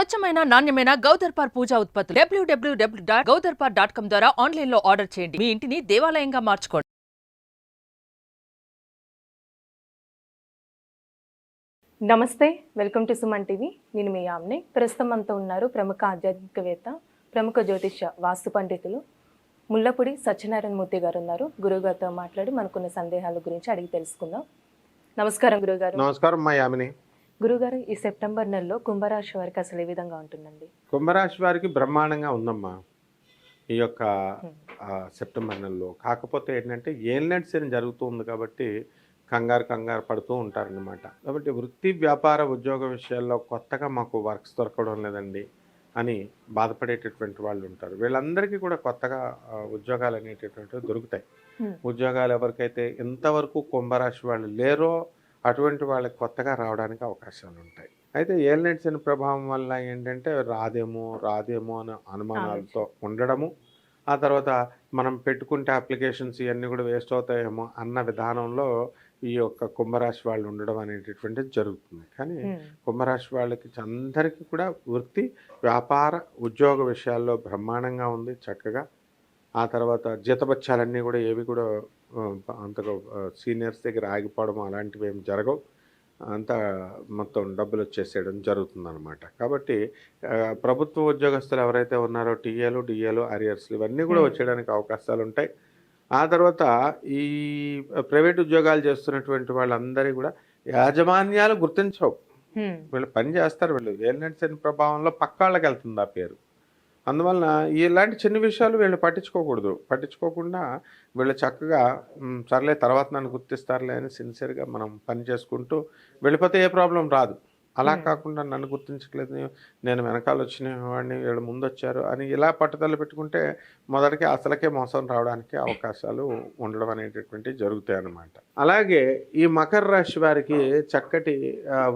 స్వచ్ఛమైన నాణ్యమైన గౌదర్పార్ పూజా ఉత్పత్తులు www.gaudarpar.com ద్వారా ఆన్లైన్ లో ఆర్డర్ చేయండి. మీ ఇంటిని దేవాలయంగా మార్చుకోండి. నమస్తే, వెల్కమ్ టు సుమన్ టీవీ. నేను మీ యామ్ని. ప్రస్తుతం మనతో ఉన్నారు ప్రముఖ ఆధ్యాత్మికవేత్త, ప్రముఖ జ్యోతిష్య వాస్తు పండితులు ముల్లపూడి సత్యనారాయణ మూర్తి గారు ఉన్నారు. గురువుగారితో మాట్లాడి మనకున్న సందేహాల గురించి అడిగి తెలుసుకుందాం. నమస్కారం గురుగారు. నమస్కారం మా యామిని. గురుగారు, ఈ సెప్టెంబర్ నెలలో కుంభరాశి వారికి అసలు ఏ విధంగా ఉంటుందండి? కుంభరాశి వారికి బ్రహ్మాండంగా ఉందమ్మా ఈ యొక్క సెప్టెంబర్ నెలలో. కాకపోతే ఏంటంటే ఏలినాటి శని జరుగుతూ ఉంది కాబట్టి కంగారు పడుతూ ఉంటారనమాట. కాబట్టి వృత్తి వ్యాపార ఉద్యోగ విషయాల్లో కొత్తగా మాకు వర్క్స్ దొరకడం లేదండి అని బాధపడేటటువంటి వాళ్ళు ఉంటారు. వీళ్ళందరికీ కూడా కొత్తగా ఉద్యోగాలు అనేటటువంటివి దొరుకుతాయి. ఉద్యోగాలు ఎవరికైతే ఇంతవరకు కుంభరాశి వాళ్ళు లేరో అటువంటి వాళ్ళకి కొత్తగా రావడానికి అవకాశాలు ఉంటాయి. అయితే ఏలినాటి శని ప్రభావం వల్ల ఏంటంటే రాదేమో అనే అనుమానాలతో ఉండడము, ఆ తర్వాత మనం పెట్టుకుంటే అప్లికేషన్స్ ఇవన్నీ కూడా వేస్ట్ అవుతాయేమో అన్న విధానంలో ఈ యొక్క కుంభరాశి వాళ్ళు ఉండడం అనేటటువంటిది జరుగుతుంది. కానీ కుంభరాశి వాళ్ళకి అందరికీ కూడా వృత్తి వ్యాపార ఉద్యోగ విషయాల్లో బ్రహ్మాండంగా ఉంది చక్కగా. ఆ తర్వాత జీతబత్యాలన్నీ కూడా ఏవి కూడా అంతగా సీనియర్స్ దగ్గర ఆగిపోవడం అలాంటివి ఏమి జరగవు. అంతా మొత్తం డబ్బులు వచ్చేసేయడం జరుగుతుందన్నమాట. కాబట్టి ప్రభుత్వ ఉద్యోగస్తులు ఎవరైతే ఉన్నారో డిఏలు అరియర్స్లు ఇవన్నీ కూడా వచ్చేయడానికి అవకాశాలు ఉంటాయి. ఆ తర్వాత ఈ ప్రైవేట్ ఉద్యోగాలు చేస్తున్నటువంటి వాళ్ళందరి కూడా యాజమాన్యాలు గుర్తించవు. వీళ్ళు పని చేస్తారు, వీళ్ళు ఏలినాటి శని ప్రభావంలో పక్కాళ్ళకి వెళ్తుంది ఆ పేరు. అందువలన ఇలాంటి చిన్న విషయాలు వీళ్ళు పట్టించుకోకుండా వీళ్ళు చక్కగా సర్లే తర్వాత నన్ను గుర్తిస్తారులే అని సిన్సియర్గా మనం పని చేసుకుంటూ వెళ్ళిపోతే ఏ ప్రాబ్లం రాదు. అలా కాకుండా నన్ను గుర్తించట్లేదు, నేను వెనకాల వచ్చిన వాడిని వీళ్ళు ముందు వచ్చారు అని ఇలా పట్టుదల పెట్టుకుంటే మొదటికి అసలకే మోసం రావడానికి అవకాశాలు ఉండడం అనేటటువంటివి జరుగుతాయి అన్నమాట. అలాగే ఈ మకర రాశి వారికి చక్కటి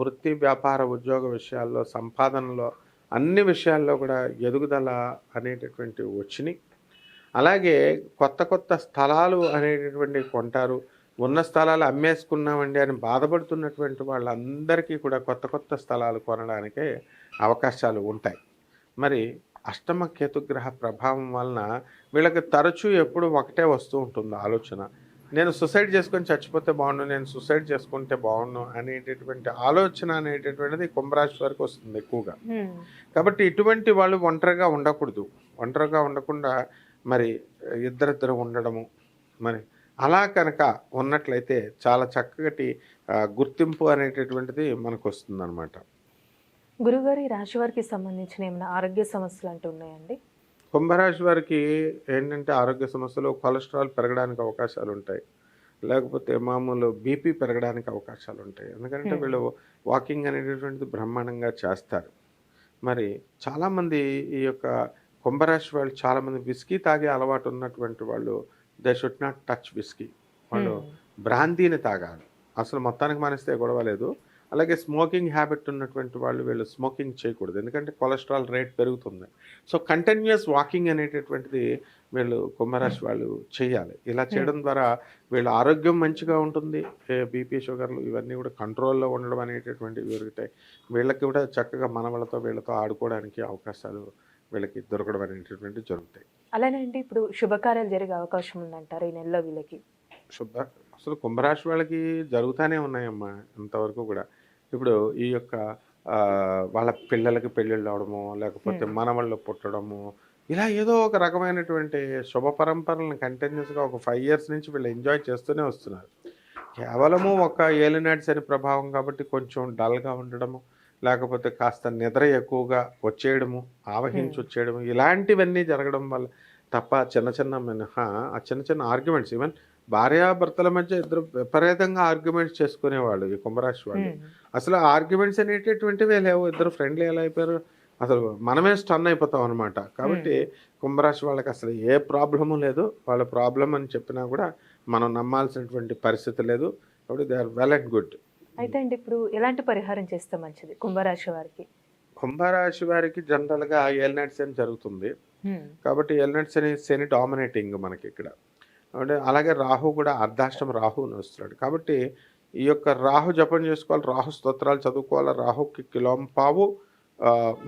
వృత్తి వ్యాపార ఉద్యోగ విషయాల్లో సంపాదనలో అన్ని విషయాల్లో కూడా ఎదుగుదల అనేటటువంటి వచ్చినాయి. అలాగే కొత్త స్థలాలు అనేటటువంటి కొంటారు. ఉన్న స్థలాలు అమ్మేసుకున్నామండి అని బాధపడుతున్నటువంటి వాళ్ళందరికీ కూడా కొత్త స్థలాలు కొనడానికే అవకాశాలు ఉంటాయి. మరి అష్టమ కేతుగ్రహ ప్రభావం వలన వీళ్ళకి తరచూ ఎప్పుడు ఒకటే వస్తూ ఉంటుంది ఆలోచన. నేను సూసైడ్ చేసుకొని చచ్చిపోతే బాగుండు, నేను సూసైడ్ చేసుకుంటే బాగుండు అనేటటువంటి ఆలోచన అనేటటువంటిది కుంభరాశి వరకు వస్తుంది ఎక్కువగా. కాబట్టి ఇటువంటి వాళ్ళు ఒంటరిగా ఉండకుండా మరి ఇద్దరిద్దరు ఉండడము, మరి అలా కనుక ఉన్నట్లయితే చాలా చక్కటి గుర్తింపు అనేటటువంటిది మనకు వస్తుంది అనమాట. గురుగారు, ఈ రాశి వారికి సంబంధించిన ఏమైనా ఆరోగ్య సమస్యలు అంటూ ఉన్నాయండి? కుంభరాశి వారికి ఏంటంటే ఆరోగ్య సమస్యలు, కొలెస్ట్రాల్ పెరగడానికి అవకాశాలు ఉంటాయి, లేకపోతే మామూలు బీపీ పెరగడానికి అవకాశాలు ఉంటాయి. ఎందుకంటే వీళ్ళు వాకింగ్ అనేటటువంటిది బ్రహ్మాండంగా చేస్తారు. మరి చాలామంది ఈ యొక్క కుంభరాశి వాళ్ళు చాలామంది విస్కీ తాగే అలవాటు ఉన్నటువంటి వాళ్ళు they should not touch whisky. వాళ్ళు బ్రాందీని తాగాలి. అసలు మొత్తానికి మానేస్తే గొడవ లేదు. అలాగే స్మోకింగ్ హ్యాబిట్ ఉన్నటువంటి వాళ్ళు వీళ్ళు స్మోకింగ్ చేయకూడదు, ఎందుకంటే కొలెస్ట్రాల్ రేట్ పెరుగుతుంది. సో కంటిన్యూస్ వాకింగ్ అనేటటువంటిది వీళ్ళు కుంభరాశి వాళ్ళు చేయాలి. ఇలా చేయడం ద్వారా వీళ్ళ ఆరోగ్యం మంచిగా ఉంటుంది. బీపీ షుగర్లు ఇవన్నీ కూడా కంట్రోల్లో ఉండడం అనేటటువంటివి పెరుగుతాయి. వీళ్ళకి కూడా చక్కగా వీళ్ళతో ఆడుకోవడానికి అవకాశాలు వీళ్ళకి దొరకడం అనేటటువంటివి జరుగుతాయి. అలానే అంటే ఇప్పుడు శుభకార్యాలు జరిగే అవకాశం ఉందంటారు ఈ నెలలో వీళ్ళకి? అసలు కుంభరాశి వాళ్ళకి జరుగుతూనే ఉన్నాయమ్మా ఇంతవరకు కూడా. ఇప్పుడు ఈ యొక్క వాళ్ళ పిల్లలకి పెళ్ళిళ్ళు అవడము, లేకపోతే మనవళ్ళు పుట్టడము, ఇలా ఏదో ఒక రకమైనటువంటి శుభ పరంపరలను కంటిన్యూస్గా ఒక 5 years నుంచి వీళ్ళు ఎంజాయ్ చేస్తూనే వస్తున్నారు. కేవలము ఒక ఏలినాటి శని ప్రభావం కాబట్టి కొంచెం డల్గా ఉండడము, లేకపోతే కాస్త నిద్ర ఎక్కువగా వచ్చేయడము, ఆవహించి వచ్చేయడము, ఇలాంటివన్నీ జరగడం వల్ల తప్ప చిన్న మినహా ఆ చిన్న ఆర్గ్యుమెంట్స్, ఈవెన్ భార్యాభర్తల మధ్య ఇద్దరు విపరీతంగా ఆర్గ్యుమెంట్స్ చేసుకునేవాళ్ళు ఈ కుంభరాశి వాళ్ళు. అసలు ఆర్గ్యుమెంట్స్ అనేటటువంటివి లేవు, ఇద్దరు ఫ్రెండ్లీ ఎలా అయిపోయారు, అసలు మనమే స్టన్ అయిపోతాం అనమాట. కాబట్టి కుంభరాశి వాళ్ళకి అసలు ఏ ప్రాబ్లము లేదు. వాళ్ళ ప్రాబ్లం అని చెప్పినా కూడా మనం నమ్మాల్సినటువంటి పరిస్థితి లేదు. కాబట్టి they are well and good. అయితే అండి, ఇప్పుడు ఎలాంటి పరిహారం చేస్తే మంచిది కుంభరాశి వారికి? కుంభరాశి వారికి జనరల్గా ఏలినాటి శని జరుగుతుంది కాబట్టి ఏలినాటి శని డామినేటింగ్ మనకి ఇక్కడ. అంటే అలాగే రాహు కూడా అర్ధాష్టమ రాహుని వస్తున్నాడు. కాబట్టి ఈ యొక్క రాహు జపం చేసుకోవాలి, రాహు స్తోత్రాలు చదువుకోవాలి, రాహుకి కిలోంపావు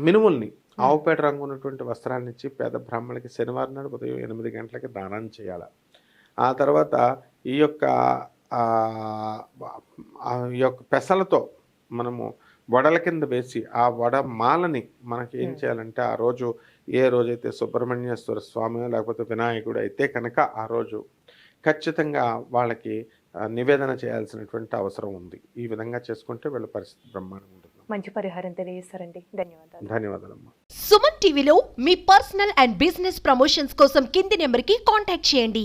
మినుముల్ని ఆవుపేట రంగు ఉన్నటువంటి వస్త్రాన్ని ఇచ్చి పేద బ్రాహ్మణులకి శనివారం నాడు ఉదయం 8 గంటలకి దానం చేయాలి. ఆ తర్వాత ఈ యొక్క పెసలతో మనము వడల కింద వేసి ఆ వడ మాలని మనకి ఏం చేయాలంటే ఆ రోజు ఏ రోజైతే సుబ్రహ్మణ్యేశ్వర స్వామి లేకపోతే వినాయకుడు అయితే కనుక ఆ రోజు ఖచ్చితంగా వాళ్ళకి నివేదన చేయాల్సినటువంటి అవసరం ఉంది. ఈ విధంగా చేసుకుంటే వీళ్ళ పరిస్థితి బ్రహ్మాండంగా ఉంటుంది. మంచి పరిహారం తెలియజేస్తారండి. ధన్యవాదాలు. ధన్యవాదాలమ్మా. సుమన్ టీవీలో మీ పర్సనల్ అండ్ బిజినెస్ ప్రమోషన్స్ కోసం కింది నెంబర్కి కాంటాక్ట్ చేయండి.